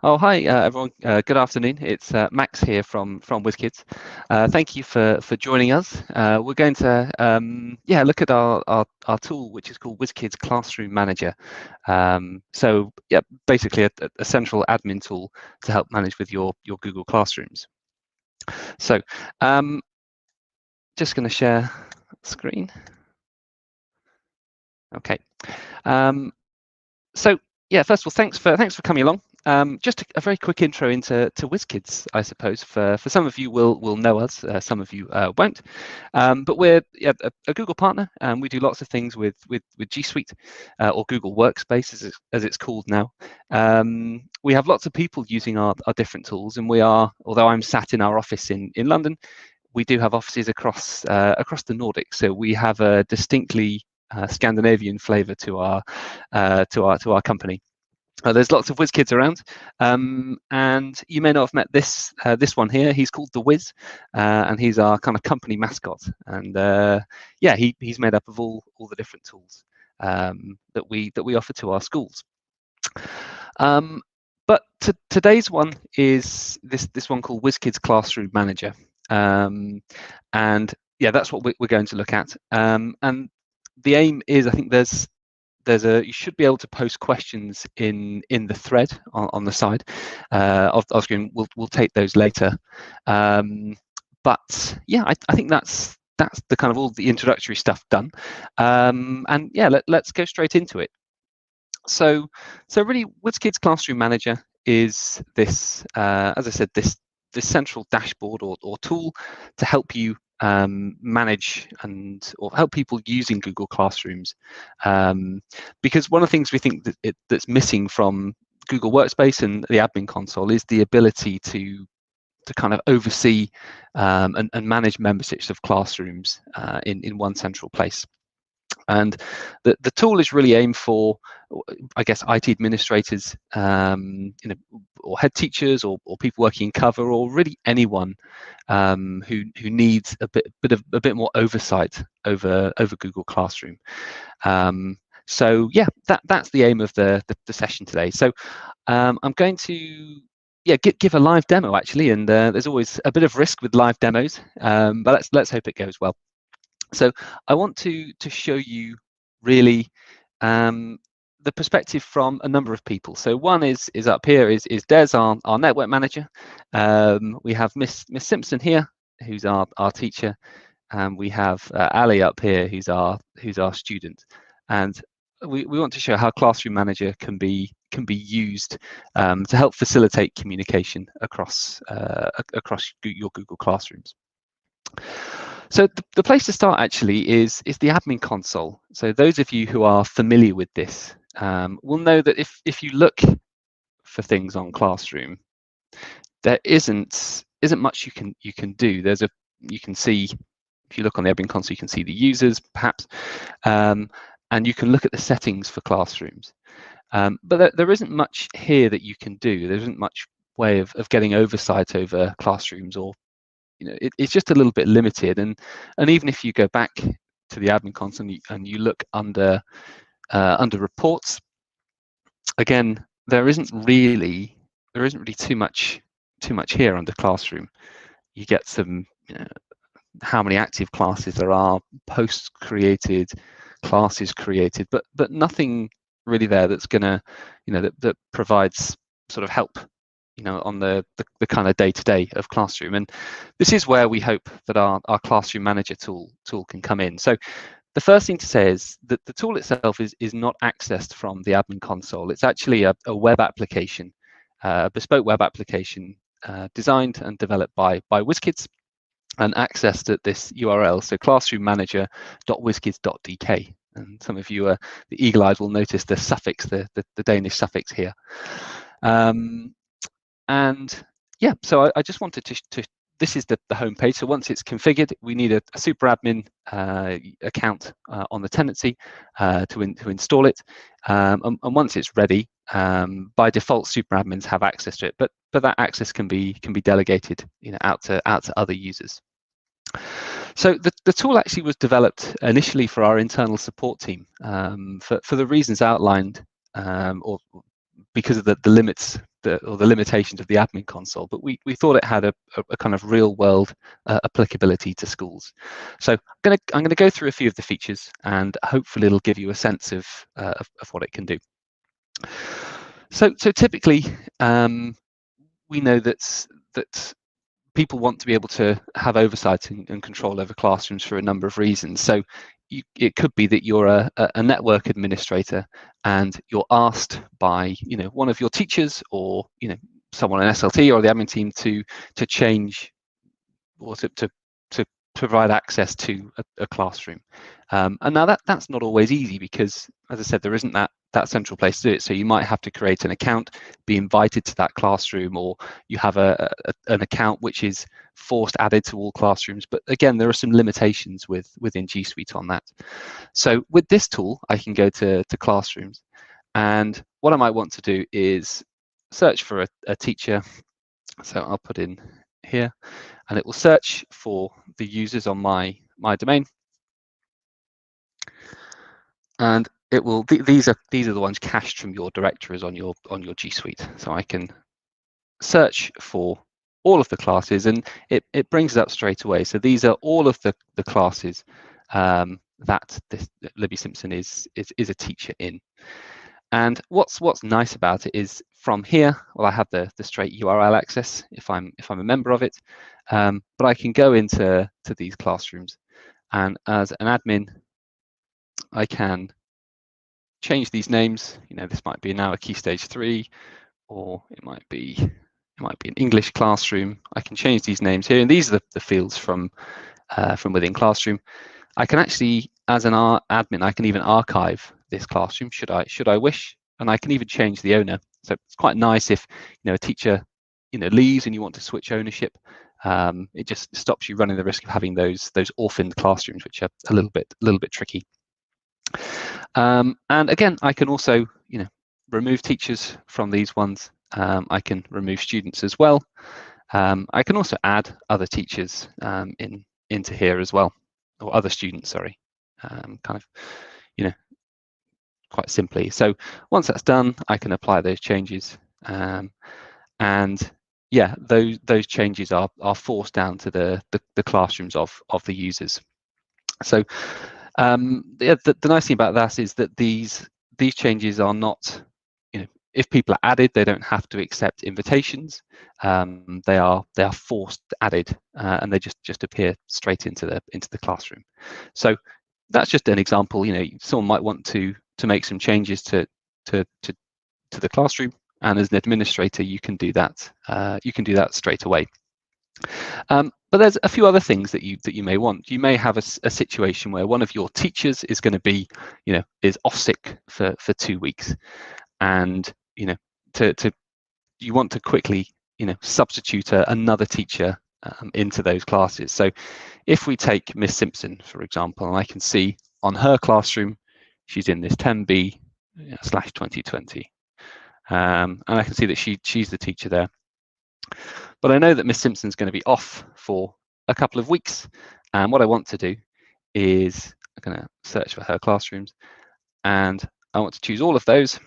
Oh, hi, everyone. Good afternoon. It's Max here from Wizkid. Thank you for joining us. We're going to look at our tool, which is called Wizkid's Classroom Manager. So yeah, basically a central admin tool to help manage with your Google Classrooms. So just going to share screen. Okay. So yeah, first of all, thanks for coming along. Just a very quick intro into Wizkids, I suppose. For some of you will know us, some of you won't. But we're a Google partner, and we do lots of things with G Suite or Google Workspace, as it's called now. We have lots of people using our different tools, and we are, although I'm sat in our office in London, we do have offices across the Nordics. So we have a distinctly Scandinavian flavour to our company. There's lots of Wizkids around, and you may not have met this one here. He's called the Wiz, and he's our kind of company mascot. And yeah, he's made up of all the different tools that we offer to our schools. But today's one is this one called Wizkid's Classroom Manager, and yeah, that's what we're going to look at. And the aim is, I think you should be able to post questions in the thread on the side of screen. We'll take those later. But yeah, I think that's the kind of all the introductory stuff done. And yeah, let's go straight into it. So really, Wizkid's Classroom Manager is this, as I said, this central dashboard or tool to help you manage or help people using Google Classrooms, because one of the things we think that's missing from Google Workspace and the admin console is the ability to kind of oversee and manage memberships of classrooms in one central place. And the tool is really aimed for, I guess, IT administrators, or head teachers, or people working in cover, or really anyone who needs a bit more oversight over Google Classroom. So yeah, that's the aim of the session today. So I'm going to give a live demo actually, and there's always a bit of risk with live demos, but let's hope it goes well. So I want to show you really the perspective from a number of people. So one is up here is Des, our network manager. We have Miss Simpson here, who's our teacher, and we have Ali up here, who's our student. And we want to show how Classroom Manager can be used to help facilitate communication across your Google Classrooms. So the place to start actually is the admin console. So those of you who are familiar with this will know that if you look for things on Classroom, there isn't much you can do. You can see, if you look on the admin console, you can see the users perhaps, and you can look at the settings for Classrooms. But there isn't much here that you can do. There isn't much way of getting oversight over Classrooms, or it's just a little bit limited. And even if you go back to the admin console and you look under reports, again, there isn't really too much here under Classroom. You get some how many active classes there are, posts created, classes created, but nothing really there that's gonna that provides sort of help on the kind of day-to-day of Classroom. And this is where we hope that our Classroom Manager tool can come in. So the first thing to say is that the tool itself is not accessed from the admin console. It's actually a web application, a bespoke web application designed and developed by Wizkids and accessed at this URL, so classroommanager.wizkids.dk. And some of you, the eagle-eyed, will notice the suffix, the Danish suffix here. And yeah, so I just wanted to this is the home page. So once it's configured, we need a super admin account on the tenancy to install it. And once it's ready, by default, super admins have access to it, but that access can be delegated out to other users. So the tool actually was developed initially for our internal support team, for the reasons outlined, or because of the limits the limitations of the admin console, but we thought it had a kind of real world applicability to schools. So I'm going to go through a few of the features, and hopefully it'll give you a sense of what it can do. So typically we know that people want to be able to have oversight and control over classrooms for a number of reasons. So it could be that you're a network administrator and you're asked by one of your teachers or someone in SLT or the admin team to change or to provide access to a classroom. And now that's not always easy because, as I said, there isn't that central place to do it. So you might have to create an account, be invited to that classroom, or you have an account which is forced added to all classrooms. But again, there are some limitations within G Suite on that. So with this tool, I can go to Classrooms, and what I might want to do is search for a teacher. So I'll put in here, and it will search for the users on my domain, and it will these are the ones cached from your directories on your G Suite. So I can search for all of the classes, and it brings it up straight away. So these are all of the classes that Libby Simpson is a teacher in. And what's nice about it is from here, well, I have the straight URL access if I'm a member of it, but I can go into these classrooms, and as an admin, I can change these names. This might be now a Key Stage 3, or it might be an English classroom. I can change these names here, and these are the fields from within Classroom. I can actually, as an admin, I can even archive this classroom should I wish, and I can even change the owner. So it's quite nice if a teacher leaves and you want to switch ownership. It just stops you running the risk of having those orphaned classrooms, which are a little bit tricky. And again, I can also remove teachers from these ones. I can remove students as well. I can also add other teachers into here as well, or other students, sorry, kind of quite simply. So once that's done, I can apply those changes, and yeah, those changes are forced down to the classrooms of the users. So the nice thing about that is that these changes are not, if people are added, they don't have to accept invitations. They are forced added, and they just appear straight into the classroom. So that's just an example. Someone might want to make some changes to the classroom, and as an administrator, you can do that. You can do that straight away. But there's a few other things that you may want. You may have a situation where one of your teachers is going to be, is off sick for 2 weeks, and you want to quickly, substitute another teacher into those classes. So if we take Miss Simpson, for example, and I can see on her classroom, she's in this 10B/2020, and I can see that she's the teacher there. But I know that Miss Simpson's going to be off for a couple of weeks, and what I want to do is I'm going to search for her classrooms, and I want to choose all of those.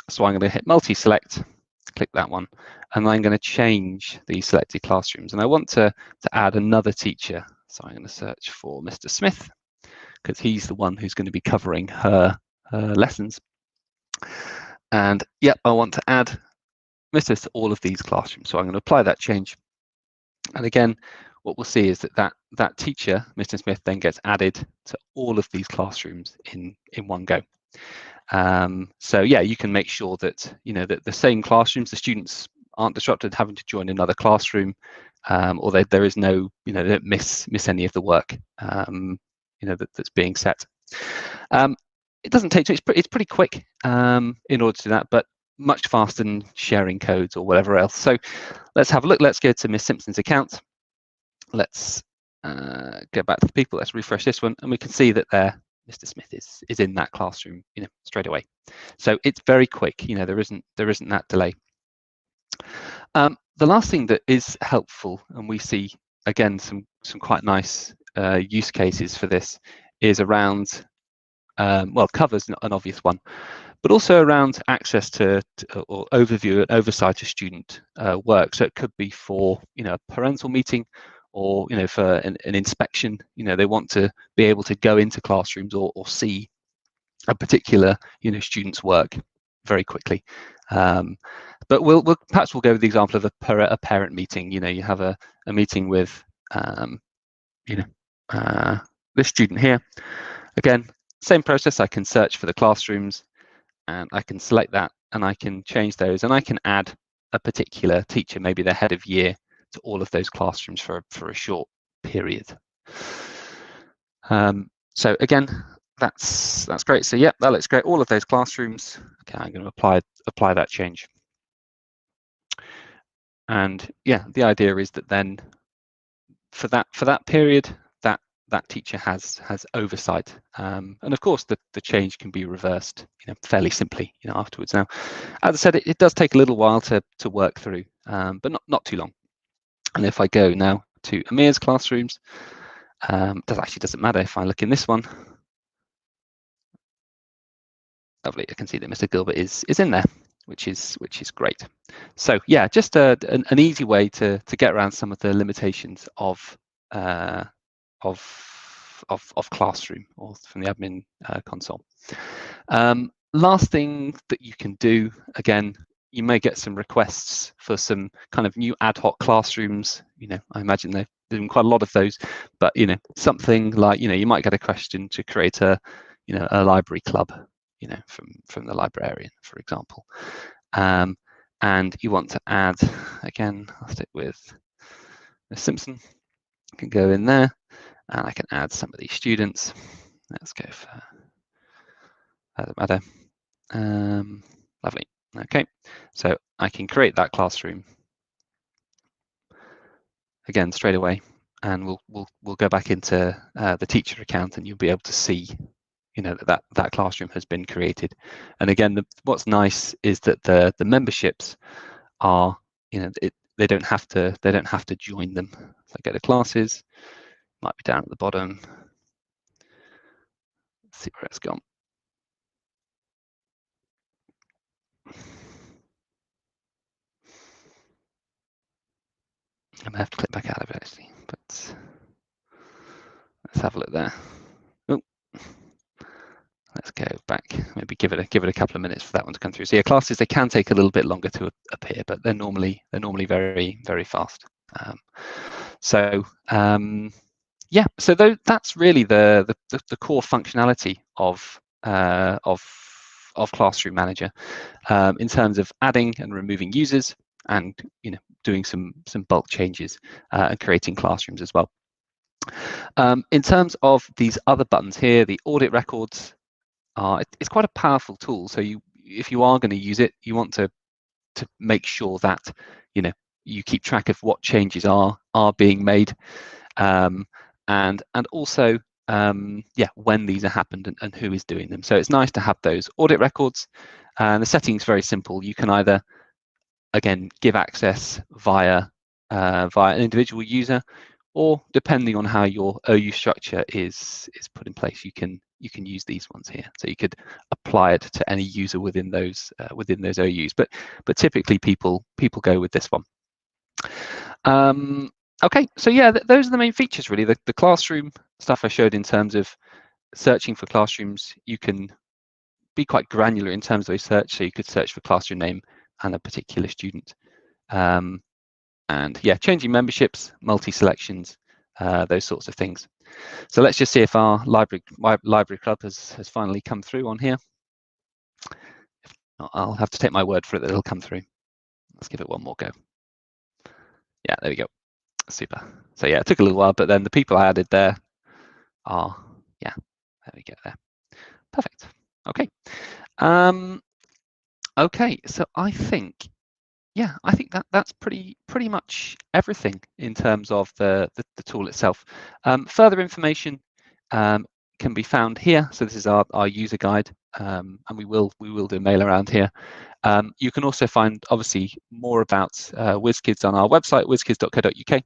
So I'm going to hit multi-select, click that one, and I'm going to change the selected classrooms, and I want to add another teacher. So I'm going to search for Mr. Smith, because he's the one who's going to be covering her lessons. And yep, I want to add Mr. to all of these classrooms. So I'm going to apply that change. And again, what we'll see is that teacher, Mr. Smith, then gets added to all of these classrooms in one go. So yeah, you can make sure that that the same classrooms, the students aren't disrupted having to join another classroom, or there is no, they don't miss any of the work that's being set. It doesn't take too, it's pretty quick in order to do that, but much faster than sharing codes or whatever else. So let's have a look. Let's go to Miss Simpson's account. Let's go back to the people. Let's refresh this one, and we can see that there Mr. Smith is in that classroom, straight away. So it's very quick. There isn't that delay. The last thing that is helpful, and we see again some quite nice use cases for this, is around well, covers an obvious one, but also around access to or overview and oversight of student work. So it could be for, you know, a parental meeting, or, you know, for an inspection. You know, they want to be able to go into classrooms or see a particular, you know, student's work very quickly. But perhaps we'll go with the example of a parent meeting. You know, you have a meeting with, you know, this student here. Again, same process. I can search for the classrooms, and I can select that, and I can change those, and I can add a particular teacher, maybe the head of year, to all of those classrooms for a short period. So again, that's great. So yeah, that looks great. All of those classrooms. Okay, I'm going to apply that change. And yeah, the idea is that then for that period, that teacher has oversight, and of course the change can be reversed, you know, fairly simply, you know, afterwards. Now, as I said, it does take a little while to work through, but not too long. And if I go now to Amir's classrooms, doesn't matter if I look in this one. Lovely, I can see that Mr. Gilbert is in there, which is great. So yeah, just an easy way to get around some of the limitations of Classroom, or from the admin console. Last thing that you can do, again, you may get some requests for some kind of new ad hoc classrooms. You know, I imagine they're doing quite a lot of those, but, you know, something like, you know, you might get a question to create a, you know, a library club, you know, from the librarian, for example. And you want to add, again, I'll stick with Ms. Simpson. I can go in there, and I can add some of these students. Let's go for, doesn't matter. Lovely. Okay, so I can create that classroom again straight away, and we'll go back into the teacher account, and you'll be able to see, you know, that classroom has been created. And again, what's nice is that the memberships are, you know, they don't have to join them. So I go to classes, might be down at the bottom. Let's see where it's gone. I may have to click back out of it actually, but let's have a look there. Oh, let's go back. Maybe give it a couple of minutes for that one to come through. So yeah, classes, they can take a little bit longer to appear, but they're normally very, very fast. Yeah, so that's really the core functionality of Classroom Manager, in terms of adding and removing users, and, you know, doing some bulk changes and creating classrooms as well. In terms of these other buttons here, the audit records, it's quite a powerful tool. So if you are going to use it, you want to make sure that, you know, you keep track of what changes are being made, and also yeah, when these are happened and who is doing them. So it's nice to have those audit records, and the setting's very simple. You can either, again, give access via an individual user, or depending on how your OU structure is put in place, you can use these ones here. So you could apply it to any user within those OUs, but typically people go with this one. Okay, so yeah, those are the main features really. The classroom stuff I showed in terms of searching for classrooms. You can be quite granular in terms of a search, so you could search for classroom name and a particular student. And yeah, changing memberships, multi-selections, those sorts of things. So let's just see if our library club has finally come through on here. If not, I'll have to take my word for it that it'll come through. Let's give it one more go. Yeah, there we go. Super. So yeah, it took a little while, but then the people I added there are, yeah, there we go there. Perfect. Okay. Okay, so I think, yeah, I think that's pretty much everything in terms of the tool itself. Further information can be found here. So this is our user guide, and we will do a mail around here. You can also find, obviously, more about Wizkids on our website, wizkids.co.uk.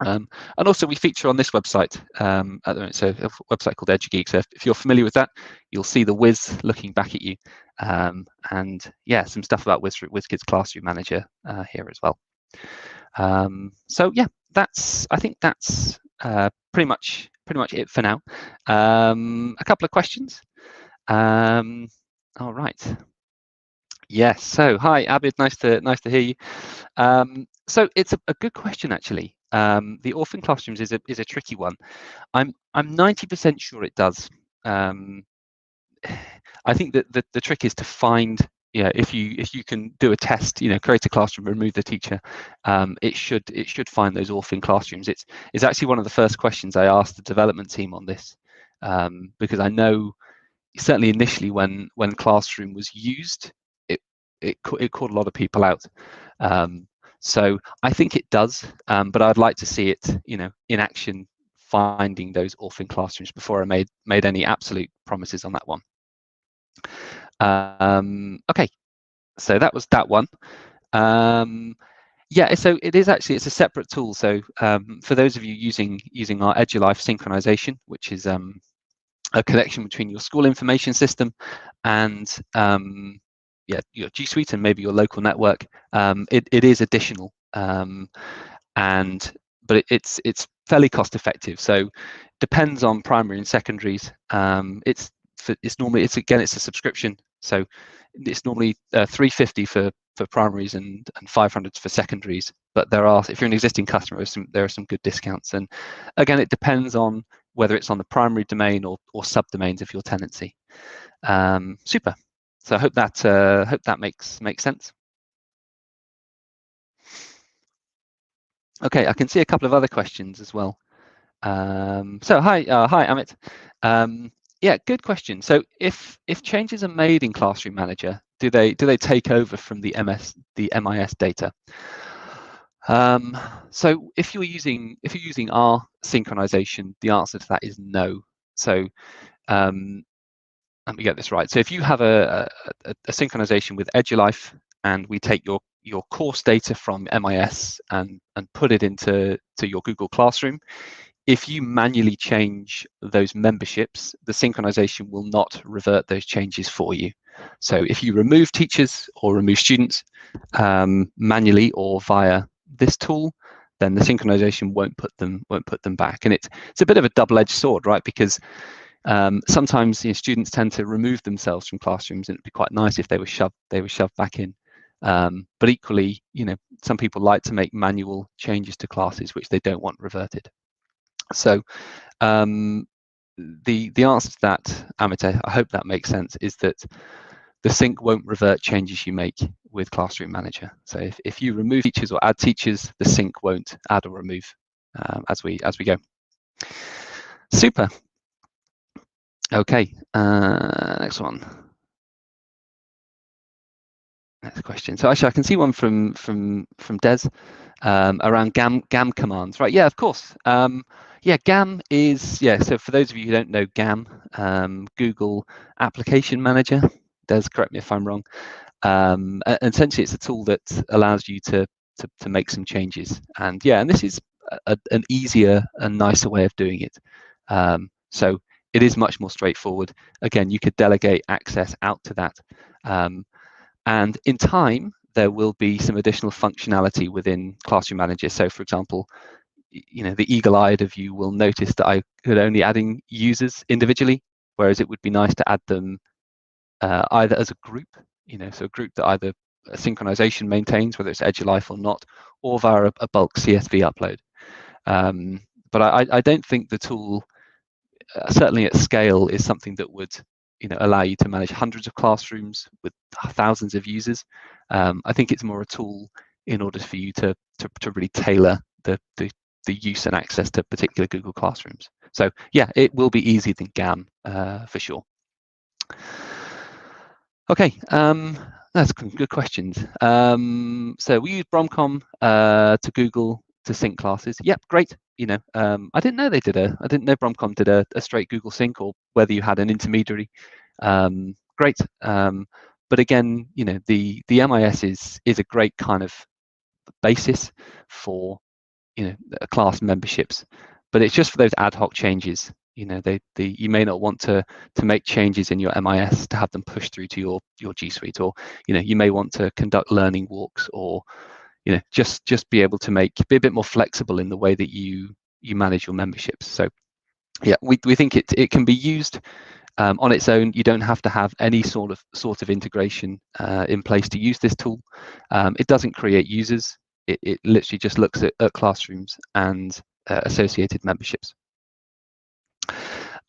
And also we feature on this website at the moment, so a website called EduGeek. So if you're familiar with that, you'll see the Wiz looking back at you, and yeah, some stuff about Wizkid's Classroom Manager here as well. So yeah, I think that's pretty much it for now. A couple of questions. All right. Yes. So hi, Abid. Nice to hear you. So it's a good question actually. The orphan classrooms is a tricky one. I'm 90% sure it does. I think that the trick is to find, if you can do a test, create a classroom, remove the teacher, it should find those orphan classrooms. It's actually one of the first questions I asked the development team on this, because I know certainly initially when Classroom was used, it caught a lot of people out. So I think it does, but I'd like to see it, in action, finding those orphan classrooms before I made any absolute promises on that one. Okay, so that was that one. Yeah, so it's a separate tool. So for those of you using our EduLife synchronization, which is a connection between your school information system and your G Suite and maybe your local network, it is additional, but it's fairly cost effective. So depends on primary and secondaries. It's normally it's a subscription, so it's normally $350 for primaries and $500 for secondaries. But if you're an existing customer, there are some good discounts. And again, it depends on whether it's on the primary domain or subdomains of your tenancy. Super. So I hope that makes sense. Okay, I can see a couple of other questions as well. So hi Amit. Yeah, good question. So if changes are made in Classroom Manager, do they take over from the MIS data? So if you're using our synchronization, the answer to that is no. So let me get this right. So if you have a synchronization with EduLife, and we take your course data from MIS and put it into your Google Classroom, if you manually change those memberships, the synchronization will not revert those changes for you. So if you remove teachers or remove students manually or via this tool, then the synchronization won't put them back. And it's a bit of a double-edged sword, right? Because sometimes students tend to remove themselves from classrooms, and it'd be quite nice if they were shoved back in. But equally, some people like to make manual changes to classes which they don't want reverted. So the answer to that, Amit, I hope that makes sense, is that the sync won't revert changes you make with Classroom Manager. So if you remove teachers or add teachers, the sync won't add or remove as we go. Super. Okay, next one. Next question. So actually, I can see one from Des around GAM commands, right? Yeah, of course. Yeah, GAM is So for those of you who don't know GAM, Google Application Manager. Des, correct me if I'm wrong. Essentially, it's a tool that allows you to make some changes, and this is an easier and nicer way of doing it. So it is much more straightforward. Again, you could delegate access out to that. And in time, there will be some additional functionality within Classroom Manager. So for example, the eagle-eyed of you will notice that I could only adding users individually, whereas it would be nice to add them either as a group, so a group that either synchronization maintains, whether it's EduLife or not, or via a bulk CSV upload. But I don't think the tool, certainly at scale, is something that would allow you to manage hundreds of classrooms with thousands of users. I think it's more a tool in order for you to really tailor the use and access to particular Google Classrooms. So yeah, it will be easier than GAM for sure. Okay, that's good questions. So we use Bromcom to Google to sync classes. Yep, great. I didn't know Bromcom did a straight Google sync, or whether you had an intermediary. Great. But again, the MIS is a great kind of basis for class memberships, but it's just for those ad hoc changes. You may not want to make changes in your MIS to have them pushed through to your G Suite, or you may want to conduct learning walks, or just be able to be a bit more flexible in the way that you manage your memberships. So yeah, we think it can be used on its own. You don't have to have any sort of integration in place to use this tool. It doesn't create users. It literally just looks at classrooms and associated memberships.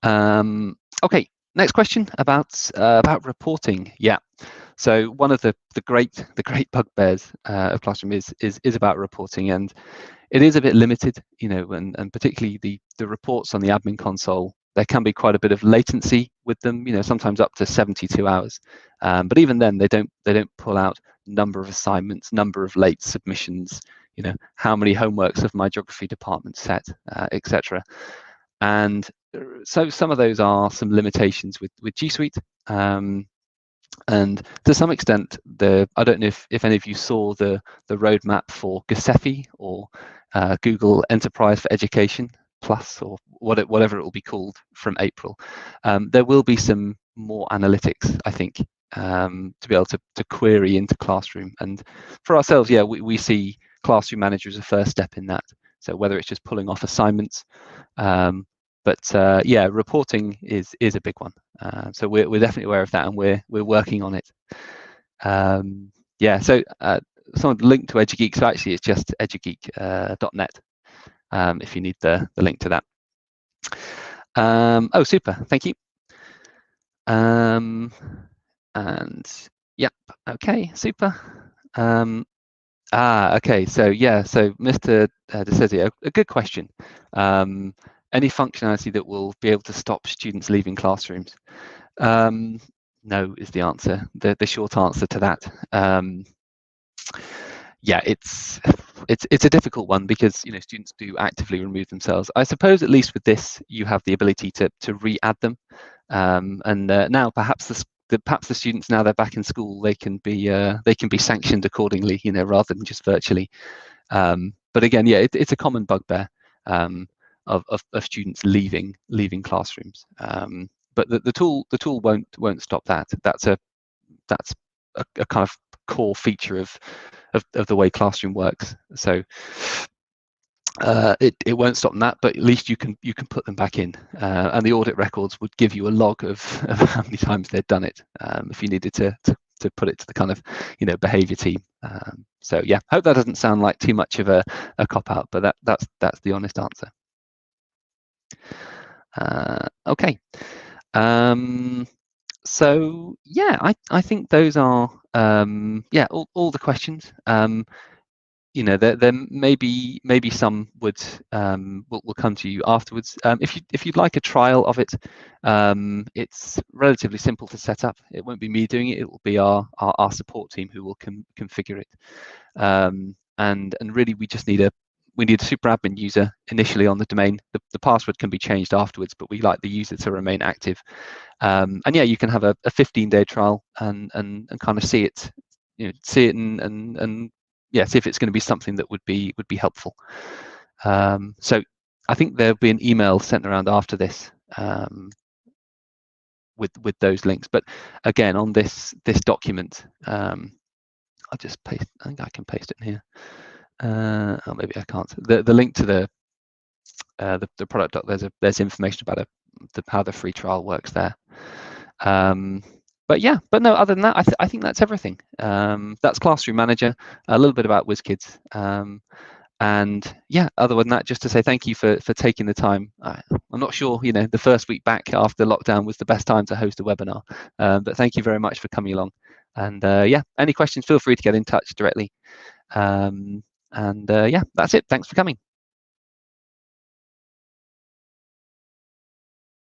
Okay, next question about reporting. Yeah, so one of the great bugbears of Classroom is about reporting, and it is a bit limited, and particularly the reports on the admin console. There can be quite a bit of latency with them, sometimes up to 72 hours. But even then, they don't pull out number of assignments, number of late submissions, how many homeworks have my geography department set, etc. And so some of those are some limitations with G Suite. And to some extent, I don't know if any of you saw the roadmap for GSEFI, or Google Enterprise for Education Plus, or whatever it will be called from April. There will be some more analytics, I think, to be able to query into Classroom. And for ourselves, yeah, we see Classroom Manager as a first step in that. So whether it's just pulling off assignments, but yeah, reporting is a big one. So we're definitely aware of that, and we're working on it. Yeah, so someone linked to EduGeek, so actually it's just edugeek.net if you need the link to that. Oh, super, thank you. And yep, okay, super. Okay, so yeah, so Mr. DeCesio, a good question. Any functionality that will be able to stop students leaving classrooms? No is the answer. The short answer to that. Yeah, it's a difficult one, because students do actively remove themselves. I suppose at least with this you have the ability to re-add them, and now perhaps the students, now they're back in school, they can be sanctioned accordingly, rather than just virtually. But again, yeah, it's a common bugbear of students leaving classrooms. But the tool won't stop that. That's a kind of core feature of the way Classroom works. So it won't stop that, but at least you can put them back in, and the audit records would give you a log of how many times they'd done it, if you needed to put it to the kind of behavior team. So yeah, hope that doesn't sound like too much of a cop-out, but that's the honest answer. Okay. So yeah, I think those are yeah, all the questions. There may be some will come to you afterwards. If you'd like a trial of it, it's relatively simple to set up. It won't be me doing it. It will be our support team who will configure it. And really, we just need a super admin user initially on the domain. The password can be changed afterwards, but we like the user to remain active. And yeah, you can have a 15-day trial and kind of see it, and yeah, see if it's going to be something that would be helpful. So I think there'll be an email sent around after this with those links. But again, on this document, I'll just paste. I think I can paste it in here. Or maybe I can't. The link to the product doc, there's information about how the free trial works there. But yeah, but no, other than that, I think that's everything. That's Classroom Manager, a little bit about Wizkid, and yeah, other than that, just to say thank you for taking the time. I'm not sure, the first week back after lockdown was the best time to host a webinar, but thank you very much for coming along. And yeah, any questions, feel free to get in touch directly. And yeah, that's it. Thanks for coming.